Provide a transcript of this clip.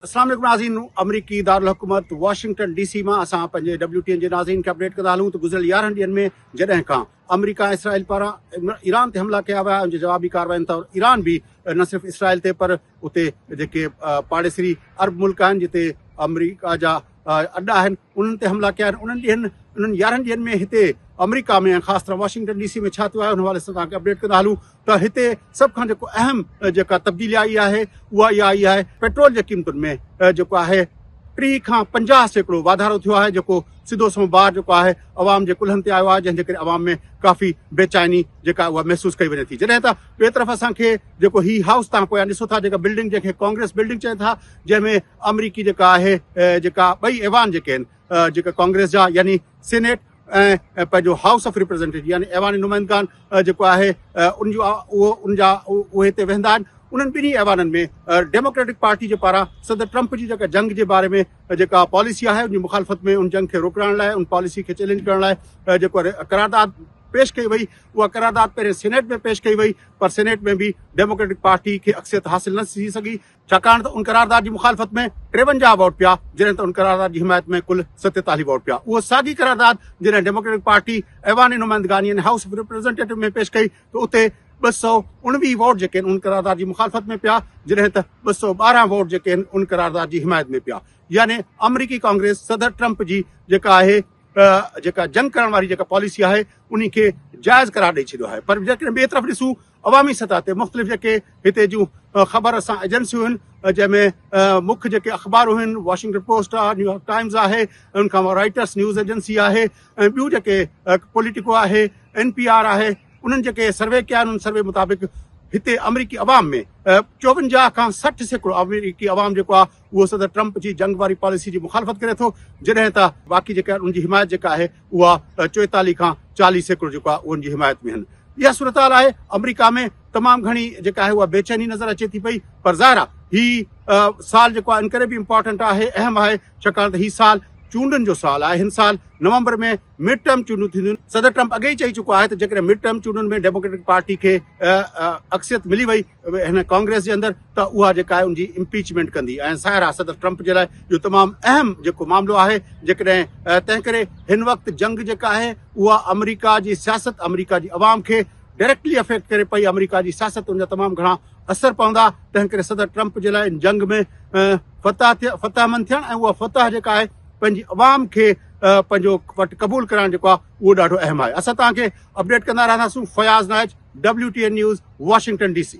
अस्सलाम वालेकुम नाज़रीन, अमरीकी दारुल हुकूमत वाशिंगटन DC में असां पंहिंजे WTN जे नाज़रीन खे अपडेट कंदा हलूं त गुज़िरियल 11 ॾींहनि में जॾहिं खां अमरीका ऐं इसराइल पारां ईरान ते हमला कया विया, उन जे जवाबी कार्रवाइनि तौरु ईरान बि न सिर्फ़ु इसराइल ते पर उते जेके पाड़ेसरी अरब मुल्क आहिनि जिते अमरीका जा अड्डा आहिनि उन्हनि ते हमला कया आहिनि। उन्हनि 11 ॾींहनि में हिते अमरीका में ऐं ख़ासि तरह वाशिंगटन DC में छा थियो आहे उन हवाले सां तव्हांखे अपडेट कंदा हलूं त हिते सभ खां जेको अहम जेका तब्दीली आई आहे उहा इहा आई आहे पेट्रोल जे क़ीमतुनि में जेको आहे 30 खां 50% वाधारो थियो आहे, जेको सिधो समबार जेको आहे अवाम जे कुल्हनि ते आयो आहे, जंहिंजे करे अवाम में काफ़ी बेचैनी जेका उहा महसूसु कई वञे थी। जॾहिं त ॿिए तरफ़ असांखे जेको ही हाउस तव्हां पोयां ॾिसो था, जेका बिल्डिंग जंहिंखे कांग्रेस बिल्डिंग चवनि था, जंहिंमें अमरीकी जेका आहे जेका ॿई ऐवान जेके आहिनि जेका कांग्रेस जा यानी सीनेट ऐं पंहिंजो हाउस ऑफ रिप्रेज़ेंटेटिव यानी ऐवानी नुमाइंदगान जेको आहे उहे हिते वेहंदा आहिनि। उन्हनि ॿिन्ही ऐवाननि में डेमोक्रेटिक पार्टी जे पारां सदर ट्रंप जी जेका जंग जे बारे में जेका पॉलिसी आहे उनजी मुखालफ़त में उन जंग खे रोकण लाइ उन पॉलिसी खे चैलेंज करण लाइ जेको करारदाद पेश कई वई, उहा करारदाद पहिरें सीनेट में पेश कई वई, पर सीनेट में भी डेमोक्रेटिक पार्टी खे अक्सियत हासिल न थी सघी, छाकाणि त उन करारदाद जी मुखालफ़त में 53 वोट पिया, जॾहिं त उन करारदाद जी हिमायत में कुल 47 वोट पिया। उहो साॻी करारदाद जॾहिं डेमोक्रेटिक पार्टी ऐवानी नुमाइंदगानी यानी हाउस ऑफ रिप्रेज़ेंटेटिव में पेश कई त उते 219 वोट जेके आहिनि उन करारदाद जी मुखालफ़त में पिया, जॾहिं त 212 वोट जेके आहिनि उन करारदाद जी हिमायत में पिया। यानी अमरीकी कांग्रेस सदर ट्रंप जी जेका आहे जेका जंग करण वारी जेका पॉलिसी आहे उन खे जाइज़ करार ॾेई छॾियो आहे। पर जेकॾहिं ॿिए तरफ़ ॾिसूं अवामी सतह ते मुख़्तलिफ़ जेके हिते जूं ख़बर असां एजेंसियूं आहिनि, जंहिंमें मुख्य जेके अख़बारूं आहिनि, वॉशिंगटन पोस्ट आहे, न्यूयॉर्क टाइम्स आहे, उनखां रॉइटर्स न्यूज़ एजेंसी आहे, ऐं ॿियूं जेके पॉलिटिको आहे, NPR आहे, उन्हनि जेके सर्वे कया आहिनि उन सर्वे मुताबिक़ हिते अमरीकी अवाम में 54 खां 60% अमरीकी अवाम जेको आहे उहो सदर ट्रंप जी जंग वारी पॉलिसी जी मुखालफ़त करे थो, जॾहिं त बाक़ी जेका उनजी हिमायत जेका आहे उहा 44 खां 40% जेको आहे उनजी हिमायत में आहिनि। इहा सूरत हाल आहे अमरीका में तमामु घणी जेका आहे उहा बेचैनी नज़र अचे थी पई, पर ज़ाहिर आहे ही साल जेको आहे इन करे बि इम्पोर्टेंट आहे, अहम आहे, छाकाणि त ही साल चूंडनि जो साल आहे। हिन साल नवंबर में मिड टर्म चूंडूं थींदियूं। सदर ट्रंप अॻे ई चई चुको आहे त जेकॾहिं मिड टर्म चूंडुनि में डेमोक्रेटिक पार्टी खे अक्सियत मिली वई हिन कांग्रेस जे अंदरि त उहा जेका आहे उनजी इम्पीचमेंट कंदी, ऐं ज़ाहिर आहे सदर ट्रंप जे लाइ इहो तमामु अहम जेको मामिलो आहे। जेकॾहिं तंहिं करे हिन वक़्तु जंग जेका आहे उहा अमरीका जी सियासत, अमरीका जी अवाम खे डायरेक्टली अफेक्ट करे पई, अमरीका जी सियासत उनजा तमामु घणा असर पवंदा। तंहिं करे सदर ट्रंप जे लाइ इन जंग में फतहमंद थियणु ऐं उहा फतह जेका आहे पंहिंजी अवाम खे पंहिंजो वटि क़बूल करणु जेको आहे उहो ॾाढो अहम आहे। असां तव्हांखे अपडेट कंदा रहंदासीं। Fayaz noise, WTN news, Washington DC।